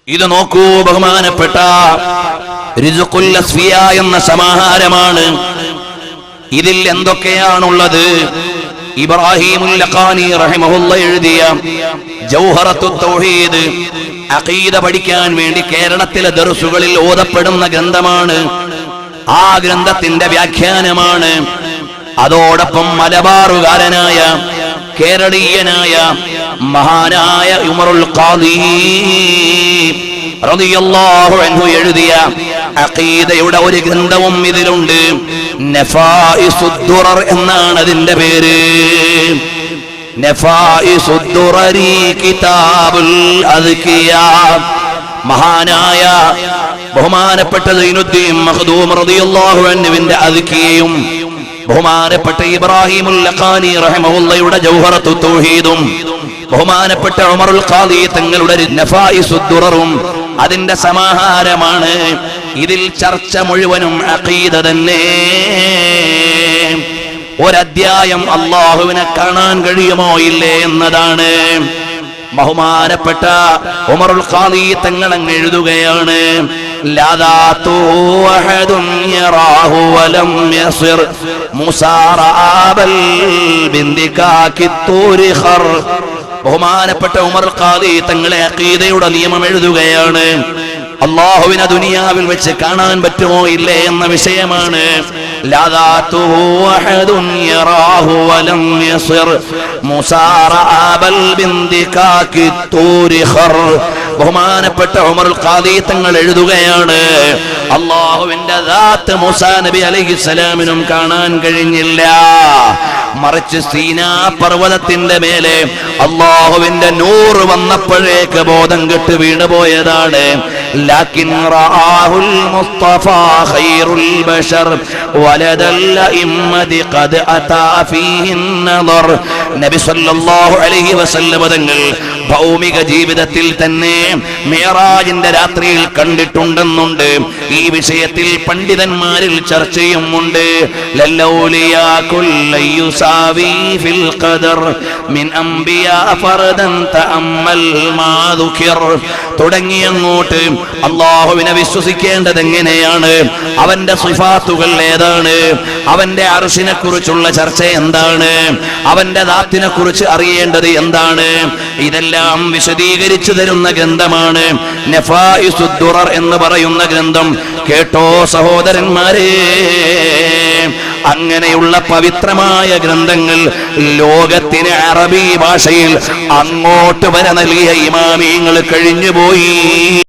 ഇത് നോക്കൂ, ബഹുമാനപ്പെട്ട റിസ്ഖുൽ അസ്ഫിയ എന്ന സമാഹാരമാണ്. ഇതിൽ എന്തൊക്കെയാണുള്ളത്? ഇബ്രാഹിമുൽ ലഖാനി റഹിമഹുല്ലാഹ് എഴുതിയ ജൗഹറത്തുത് തൗഹീദ് അഖീദ പഠിക്കാൻ വേണ്ടി കേരളത്തിലെ ദർസുകളിൽ ഓതപ്പെടുന്ന ഗ്രന്ഥമാണ്. ആ ഗ്രന്ഥത്തിന്റെ വ്യാഖ്യാനമാണ്. അതോടൊപ്പം മലബാറുകാരനായ കേരളീയനായ മഹാനായ ഉമറുൽ ഖാദി റളിയല്ലാഹു അൻഹു എഴുതിയ അഖീദയുടെ ഒരു ഗ്രന്ഥവും ഇതിലുണ്ട്. നഫായിസുദ് ദുറർ എന്നാണ് അതിന്റെ പേര്. നഫായിസുദ് ദുറരി കിതാബുൽ അദ്കിയ. മഹാനായ ബഹുമാനപ്പെട്ട സൈനുദ്ദീൻ മഖ്ദൂം റളിയല്ലാഹു അൻഹുവിന്റെ അദ്കിയയും ബഹുമാനപ്പെട്ട ഇബ്രാഹിമുൽ ലഖാനി റഹിമഹുല്ലാഹയുടെ ജൗഹറത്തുത് തൗഹീദും ബഹുമാനപ്പെട്ട ഉമറുൽ ഖാദി തങ്ങളുടെ നഫായിസുദ് ദുററും അതിന്റെ സമാഹാരമാണ്. ഇതിൽ ചർച്ച മുഴുവനും അഖീദ തന്നെ. ഒരധ്യായം അല്ലാഹുവിനെ കാണാൻ കഴിയുമോ ഇല്ലേ എന്നതാണ്. ബഹുമാനപ്പെട്ട ഉമറുൽ ഖാദി തങ്ങൾ അങ്ങ് എഴുതുകയാണ്, ലാദാതു അഹദുൻ യറാഹു വലം യസിർ മുസാറഅബൽ ബിന്ദികാകിത്തൂരി ഖർ. ബഹുമാനപ്പെട്ട ഉമർ ഖാദി തങ്ങളെ അഖീദയുടെ നിയമം എഴുതുകയാണ്. അല്ലാഹുവിനെ ദുനിയാവിൽ വെച്ച് കാണാൻ പറ്റുമോ ഇല്ലേ എന്ന വിഷയമാണ്. ലാദാതു അഹദുൻ യറാഹു വലം യസിർ മുസാറഅബൽ ബിന്ദികാകിത്തൂരി ഖർ. ബഹുമാനപ്പെട്ട ഉമറുൽ ഖാദി തങ്ങൾ എഴുതുകയാണ്, അല്ലാഹുവിന്റെ ദാത്ത് മൂസാ നബി അലൈഹിസ്സലാമിനും കാണാൻ കഴിഞ്ഞില്ല. മറിച്ച് സീനാ പർവ്വതത്തിന്റെ മേലെ അല്ലാഹുവിന്റെ നൂർ വന്നപ്പോഴേക്ക് ബോധം കെട്ട് വീണുപോയതാണ്. ലാകിൻ റആഹുൽ മുസ്തഫാ ഖൈറുൽ ബശർ വലദൽ ഇമ്മദി ഖദ് അതാ ഫീഹിൻ നദർ. നബി സല്ലല്ലാഹു അലൈഹി വസല്ലം തങ്ങൾ ഭൗമിക ജീവിതത്തിൽ തന്നെ മിഅ്റാജിന്റെ രാത്രിയിൽ കണ്ടിട്ടുണ്ടെന്നുണ്ട്. ഈ വിഷയത്തിൽ പണ്ഡിതന്മാരിൽ ചർച്ചയുമുണ്ട്. ലല്ലൗലിയാ കുല്ലയുസാവി ഫിൽ ഖദർ മിൻ അംബിയാ ഫർദൻ തഅമ്മൽ മാ ദുകിർ. തുടങ്ങിയങ്ങോട്ട് അല്ലാഹുവിനെ വിശ്വസിക്കേണ്ടത് എങ്ങനെയാണ്, അവന്റെ സിഫാത്തുകൾ ഏതാണ്, അവന്റെ അർശിനെ കുറിച്ചുള്ള ചർച്ച എന്താണ്, അവന്റെ ദാത്തിനെ കുറിച്ച് അറിയേണ്ടത് എന്താണ്, ഇതെല്ലാം വിശദീകരിച്ചു തരുന്ന ഗ്രന്ഥമാണ് നഫായിസുദ് ദുറർ എന്ന് പറയുന്ന ഗ്രന്ഥം. കേട്ടോ സഹോദരന്മാരെ, അങ്ങനെയുള്ള പവിത്രമായ ഗ്രന്ഥങ്ങൾ ലോകത്തിന് അറബി ഭാഷയിൽ അങ്ങോട്ട് വരെ നൽകിയ ഇമാമിയങ്ങൾ കഴിഞ്ഞുപോയി.